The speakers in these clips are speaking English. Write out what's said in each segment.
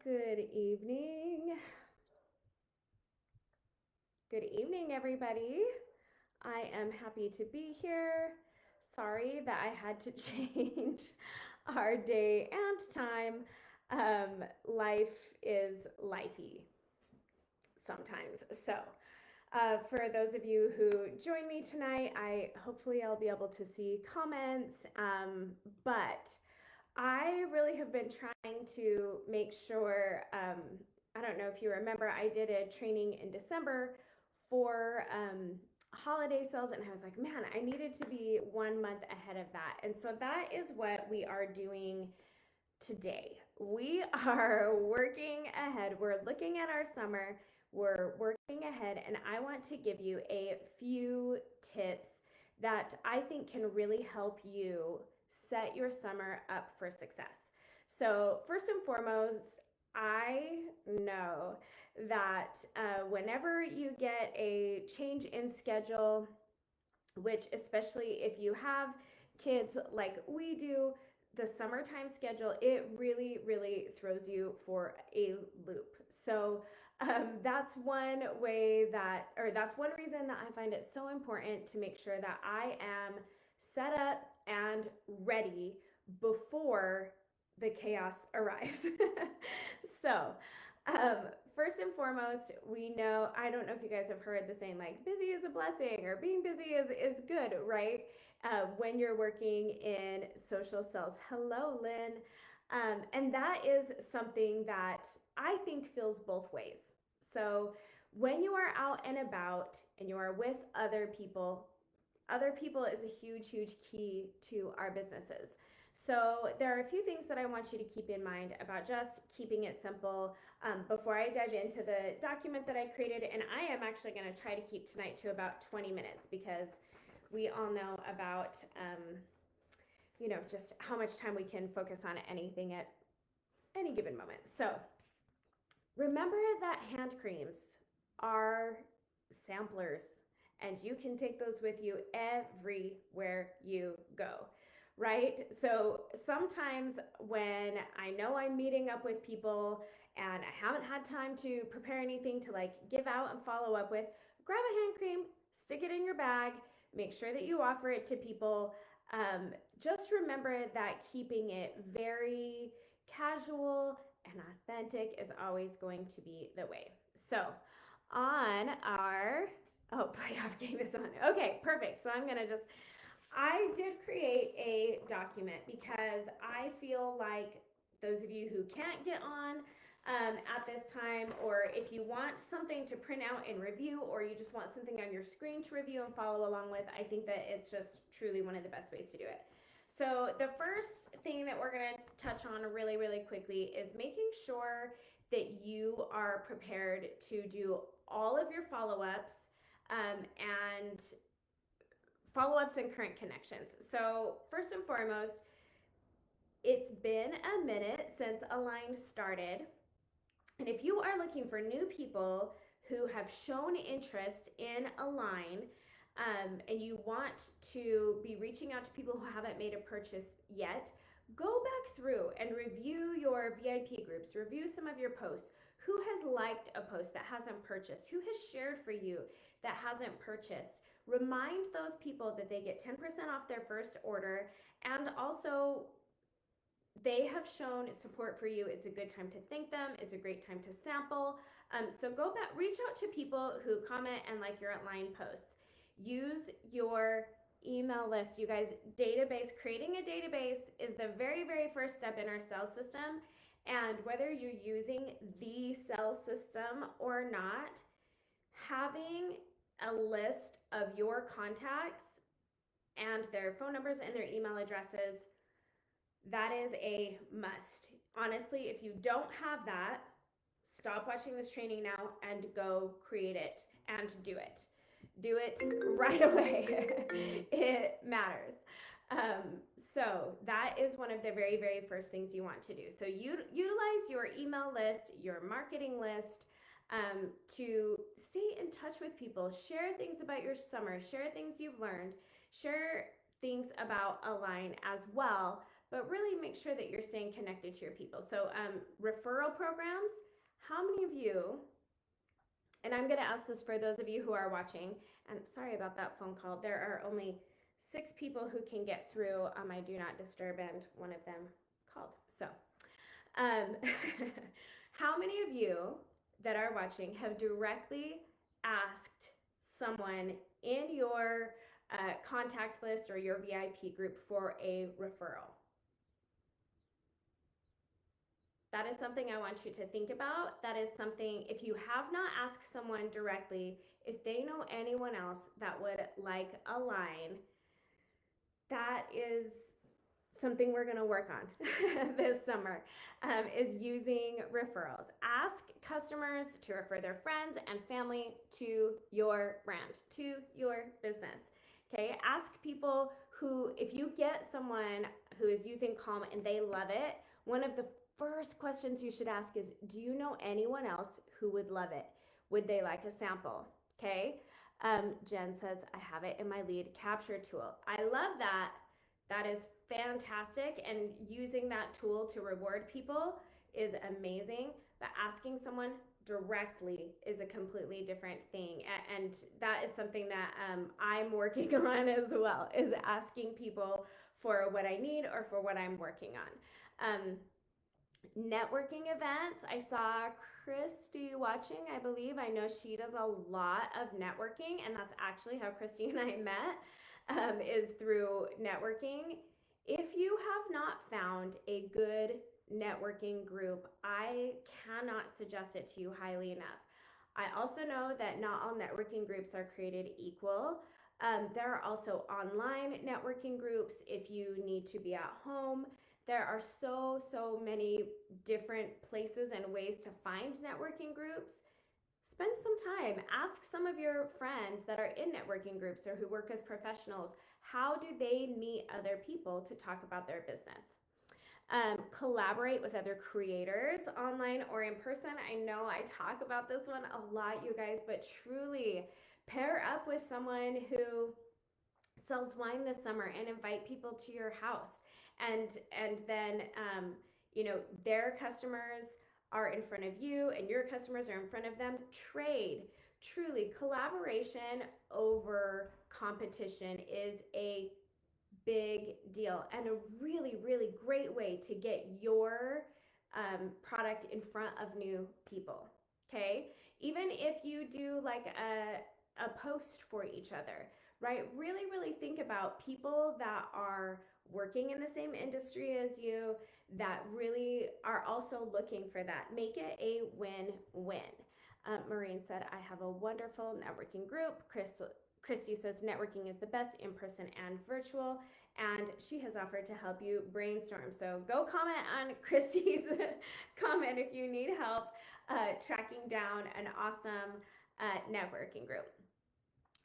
Good evening. Good evening, everybody. I am happy to be here. Sorry that I had to change our day and time. Life is lifey sometimes. For those of you who join me tonight, hopefully I'll be able to see comments. But I really have been trying to make sure. I don't know if you remember, I did a training in December for holiday sales, and I was like, man, I needed to be 1 month ahead of that. And so that is what we are doing today. We are working ahead. We're looking at our summer. We're working ahead, and I want to give you a few tips that I think can really help you set your summer up for success. So, first and foremost, I know that whenever you get a change in schedule, which, especially if you have kids like we do, the summertime schedule, it really, really throws you for a loop. So that's one way that, or that's one reason that I find it so important to make sure that I am set up and ready before the chaos arrives. so, um, First and foremost, we know, I don't know if you guys have heard the saying like busy is a blessing or being busy is good, right? When you're working in social sales. Hello, Lynn. And that is something that I think feels both ways. So when you are out and about and you are with other people is a huge, huge key to our businesses. So there are a few things that I want you to keep in mind about just keeping it simple before I dive into the document that I created. And I am actually going to try to keep tonight to about 20 minutes because we all know about, just how much time we can focus on anything at any given moment. So remember that hand creams are samplers, and you can take those with you everywhere you go, right? So sometimes when I know I'm meeting up with people and I haven't had time to prepare anything to like give out and follow up with, grab a hand cream, stick it in your bag, make sure that you offer it to people. Just remember that keeping it very casual and authentic is always going to be the way. So, on our playoff game is on. Okay, perfect. So I did create a document because I feel like those of you who can't get on at this time, or if you want something to print out and review, or you just want something on your screen to review and follow along with, I think that it's just truly one of the best ways to do it. So the first thing that we're going to touch on really, really quickly is making sure that you are prepared to do all of your and follow-ups and current connections. So first and foremost, it's been a minute since Aligned started. And if you are looking for new people who have shown interest in Align, and you want to be reaching out to people who haven't made a purchase yet, go back through and review your VIP groups, review some of your posts. Who has liked a post that hasn't purchased? Who has shared for you that hasn't purchased? Remind those people that they get 10% off their first order, and also they have shown support for you. It's a good time to thank them. It's a great time to sample. So go back, reach out to people who comment and like your Align posts. Use your email list. You guys, creating a database is the very, very first step in our sales system. And whether you're using the sales system or not, having a list of your contacts and their phone numbers and their email addresses, that is a must. Honestly, if you don't have that, stop watching this training now and go create it and do it. Do it right away. It matters. So that is one of the very, very first things you want to do. So utilize your email list, your marketing list, to stay in touch with people. Share things about your summer. Share things you've learned. Share things about Align as well. but really make sure that you're staying connected to your people. So referral programs, how many of you, and I'm going to ask this for those of you who are watching, and sorry about that phone call. There are only 6 people who can get through on my do not disturb, and one of them called. So um, how many of you that are watching have directly asked someone in your contact list or your VIP group for a referral? That is something I want you to think about. That is something, if you have not asked someone directly, if they know anyone else that would like a line, that is something we're going to work on this summer, is using referrals. Ask customers to refer their friends and family to your brand, to your business. Okay, ask people who, if you get someone who is using Calm and they love it, one of the first questions you should ask is, do you know anyone else who would love it? Would they like a sample? Okay. Jen says, I have it in my lead capture tool. I love that. That is fantastic. And using that tool to reward people is amazing. But asking someone directly is a completely different thing. And that is something that I'm working on as well, is asking people for what I need or for what I'm working on. Networking events. I saw Christy watching, I believe. I know she does a lot of networking, and that's actually how Christy and I met, is through networking. If you have not found a good networking group, I cannot suggest it to you highly enough. I also know that not all networking groups are created equal. There are also online networking groups if you need to be at home. There are so many different places and ways to find networking groups. Spend some time. Ask some of your friends that are in networking groups or who work as professionals, how do they meet other people to talk about their business? Collaborate with other creators online or in person. I know I talk about this one a lot, you guys, but truly pair up with someone who sells wine this summer and invite people to your house. And then their customers are in front of you and your customers are in front of them. Trade. Truly, collaboration over competition is a big deal and a really great way to get your product in front of new people. Okay, even if you do like a post for each other, right? Really think about people that are working in the same industry as you, that really are also looking for that. Make it a win-win. Maureen said, I have a wonderful networking group. Christy says networking is the best in person and virtual, and she has offered to help you brainstorm. So go comment on Christy's comment if you need help tracking down an awesome networking group.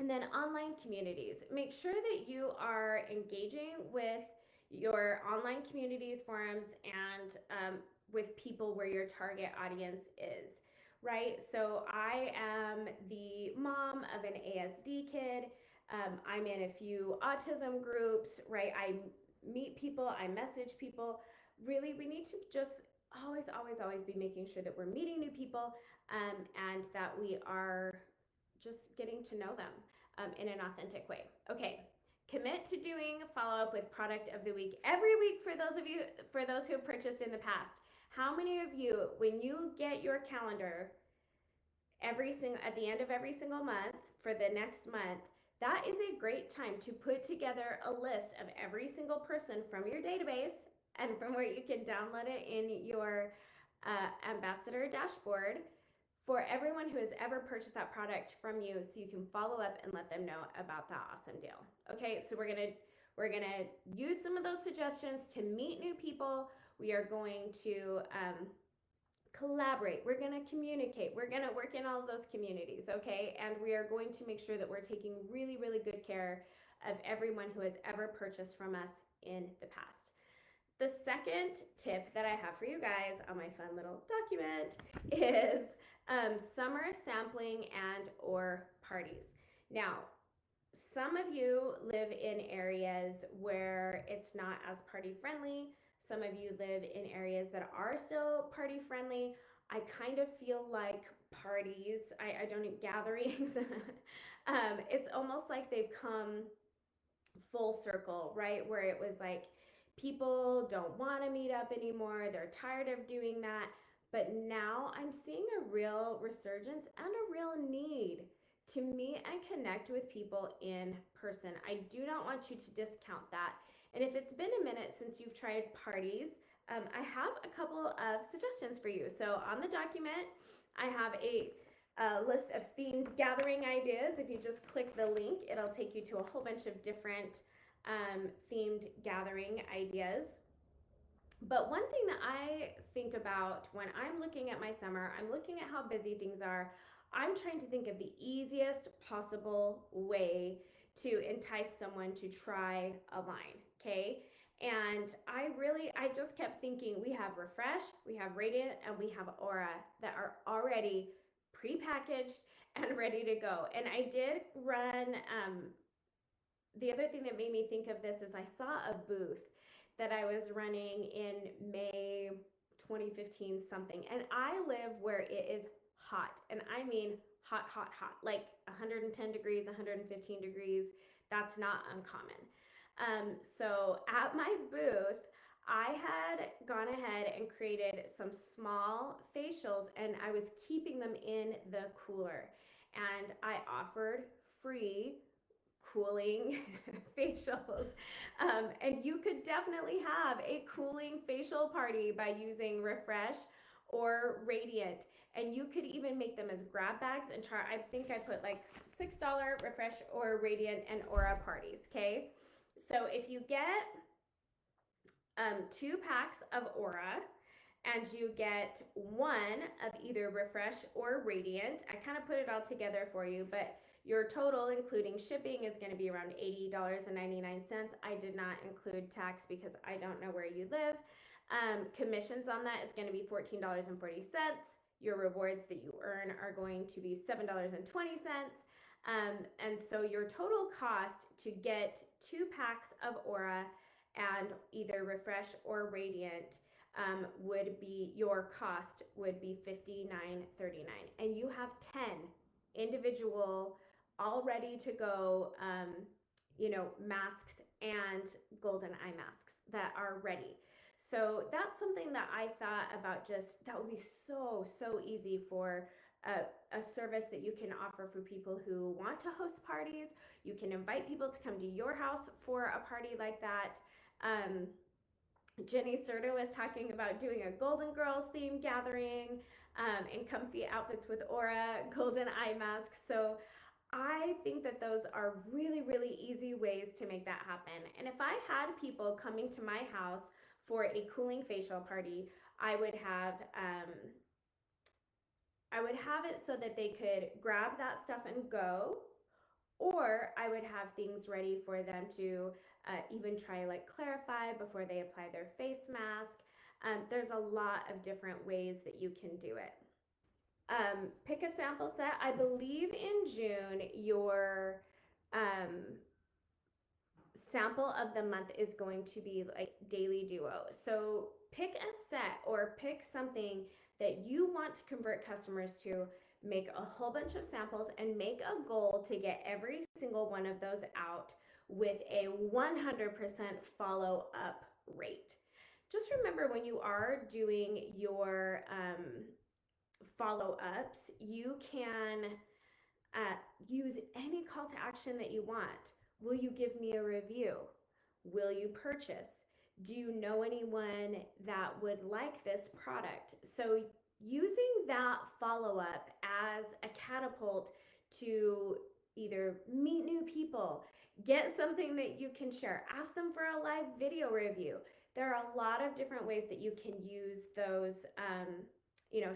And then online communities. Make sure that you are engaging with your online communities, forums, and with people where your target audience is, right? So I am the mom of an ASD kid. I'm in a few autism groups, right? I meet people, I message people. Really, we need to just always be making sure that we're meeting new people and that we are just getting to know them in an authentic way. Okay, commit to doing follow-up with product of the week every week for those who have purchased in the past. How many of you, when you get your calendar at the end of every single month for the next month, that is a great time to put together a list of every single person from your database and from where you can download it in your ambassador dashboard for everyone who has ever purchased that product from you, so you can follow up and let them know about that awesome deal. Okay, so we're gonna use some of those suggestions to meet new people. We are going to collaborate. We're gonna communicate. We're gonna work in all of those communities, okay? And we are going to make sure that we're taking really good care of everyone who has ever purchased from us in the past. The second tip that I have for you guys on my fun little document is summer sampling and or parties. Now, some of you live in areas where it's not as party friendly. Some of you live in areas that are still party friendly. I kind of feel like parties, I don't need gatherings. It's almost like they've come full circle, right? Where it was like people don't want to meet up anymore. They're tired of doing that. But now I'm seeing a real resurgence and a real need to meet and connect with people in person. I do not want you to discount that. And if it's been a minute since you've tried parties, I have a couple of suggestions for you. So on the document, I have a list of themed gathering ideas. If you just click the link, it'll take you to a whole bunch of different themed gathering ideas. But one thing that I think about when I'm looking at my summer, I'm looking at how busy things are. I'm trying to think of the easiest possible way to entice someone to try a line, okay? And I just kept thinking we have Refresh, we have Radiant, and we have Aura that are already pre-packaged and ready to go. And I did run, the other thing that made me think of this is I saw a booth that I was running in May 2015 something. And I live where it is hot. And I mean hot, hot, hot, like 110 degrees, 115 degrees. That's not uncommon. So at my booth, I had gone ahead and created some small facials and I was keeping them in the cooler. And I offered free cooling facials. And you could definitely have a cooling facial party by using Refresh or Radiant. And you could even make them as grab bags and try. I think I put like $6 Refresh or Radiant and Aura parties, okay? So if you get 2 packs of Aura and you get 1 of either Refresh or Radiant, I kind of put it all together for you, but your total, including shipping, is going to be around $80.99. I did not include tax because I don't know where you live. Commissions on that is going to be $14.40. Your rewards that you earn are going to be $7.20. And so your total cost to get 2 packs of Aura and either Refresh or Radiant would be, your cost would be $59.39. And you have 10 individual, all ready to go, masks and golden eye masks that are ready. So that's something that I thought about, just that would be so, so easy for a service that you can offer for people who want to host parties. You can invite people to come to your house for a party like that. Jenny Serta was talking about doing a Golden Girls themed gathering in comfy outfits with Aura, golden eye masks. So I think that those are really, really easy ways to make that happen. And if I had people coming to my house for a cooling facial party, I would have it so that they could grab that stuff and go, or I would have things ready for them to even try like Clarify before they apply their face mask. There's a lot of different ways that you can do it. Pick a sample set. I believe in June, your sample of the month is going to be like Daily Duo. So pick a set or pick something that you want to convert customers to, make a whole bunch of samples, and make a goal to get every single one of those out with a 100% follow-up rate. Just remember, when you are doing your follow-ups, you can use any call to action that you want. Will you give me a review? Will you purchase? Do you know anyone that would like this product? So using that follow-up as a catapult to either meet new people, get something that you can share, ask them for a live video review. There are a lot of different ways that you can use those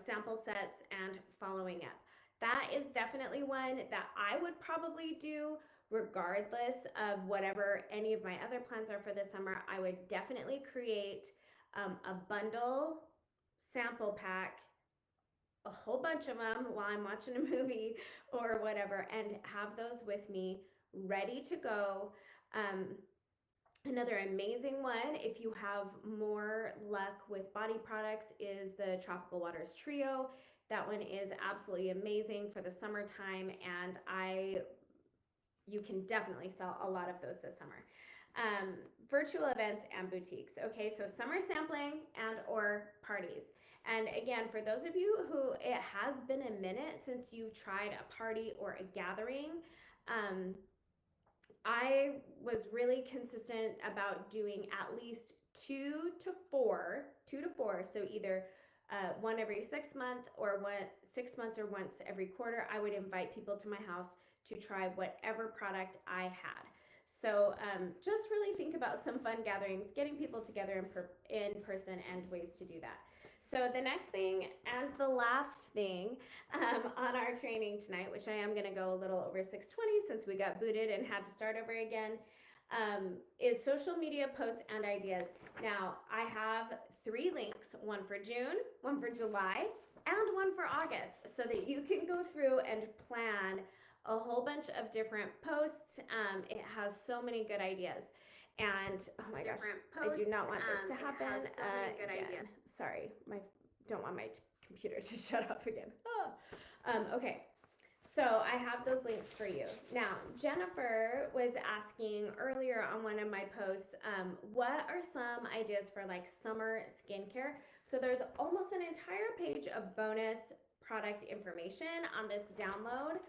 sample sets and following up. That is definitely one that I would probably do regardless of whatever any of my other plans are for the summer. I would definitely create a bundle sample pack, a whole bunch of them while I'm watching a movie or whatever, and have those with me ready to go. Another amazing one, if you have more luck with body products, is the Tropical Waters Trio. That one is absolutely amazing for the summertime, and you can definitely sell a lot of those this summer. Virtual events and boutiques. Okay, so summer sampling and or parties. And again, for those of you who it has been a minute since you've tried a party or a gathering, I was really consistent about doing at least two to four, so either one every 6 months or 6 months or once every quarter. I would invite people to my house to try whatever product I had. So just really think about some fun gatherings, getting people together in person and ways to do that. So the next thing and the last thing on our training tonight, which I am going to go a little over 6:20 since we got booted and had to start over again, is social media posts and ideas. Now, I have 3 links, one for June, one for July, and one for August, so that you can go through and plan a whole bunch of different posts. It has so many good ideas. And oh my gosh, I do not want this to happen. Good idea. Sorry, don't want my computer to shut off again. Oh. Okay, so I have those links for you. Now, Jennifer was asking earlier on one of my posts, what are some ideas for like summer skincare? So there's almost an entire page of bonus product information on this download.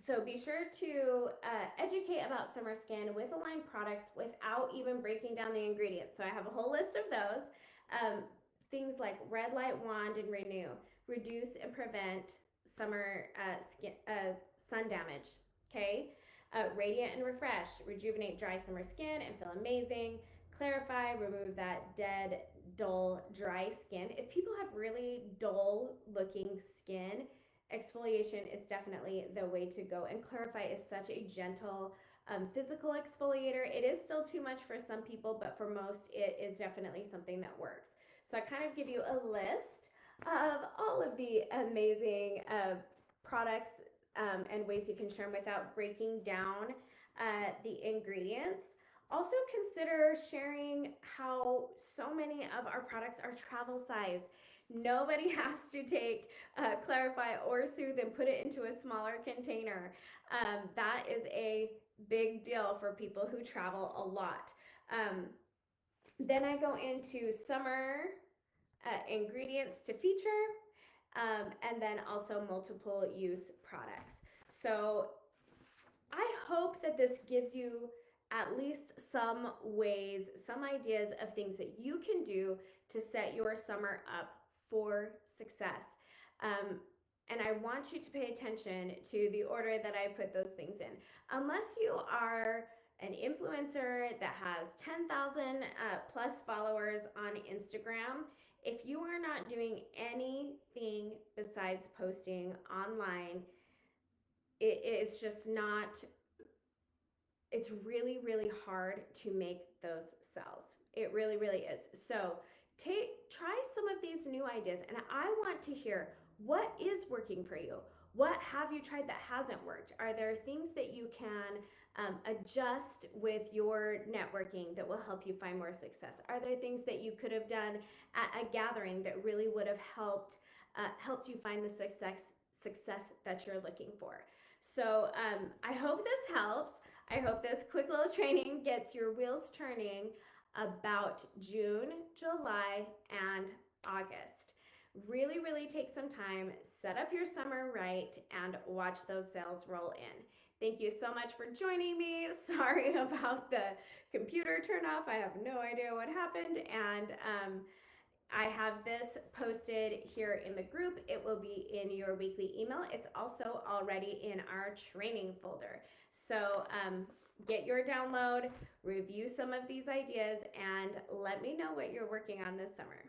So be sure to educate about summer skin with Align products without even breaking down the ingredients. So I have a whole list of those. Things like Red Light Wand and Renew, reduce and prevent summer sun damage. Okay, Radiant and Refresh, rejuvenate dry summer skin and feel amazing. Clarify, remove that dead, dull, dry skin. If people have really dull looking skin, exfoliation is definitely the way to go, and Clarify is such a gentle physical exfoliator. It is still too much for some people, but for most it is definitely something that works. So I kind of give you a list of all of the amazing products and ways you can share them without breaking down the ingredients. Also consider sharing how so many of our products are travel size. Nobody has to take Clarify or Soothe and put it into a smaller container. That is a big deal for people who travel a lot. Then I go into summer ingredients to feature, and then also multiple use products. So I hope that this gives you at least some ways, some ideas of things that you can do to set your summer up for success. And I want you to pay attention to the order that I put those things in. Unless you are an influencer that has 10,000 plus followers on Instagram, if you are not doing anything besides posting online, it's just not, it's really, really hard to make those sales. It really, really is. So try some of these new ideas, and I want to hear what is working for you. What have you tried that hasn't worked? Are there things that you can adjust with your networking that will help you find more success? Are there things that you could have done at a gathering that really would have helped you find the success that you're looking for? So I hope this helps. I hope this quick little training gets your wheels turning about June, July, and August. Really, really take some time, set up your summer right, and watch those sales roll in. Thank you so much for joining me. Sorry about the computer turn off. I have no idea what happened. And I have this posted here in the group. It will be in your weekly email. It's also already in our training folder. So get your download, review some of these ideas, and let me know what you're working on this summer.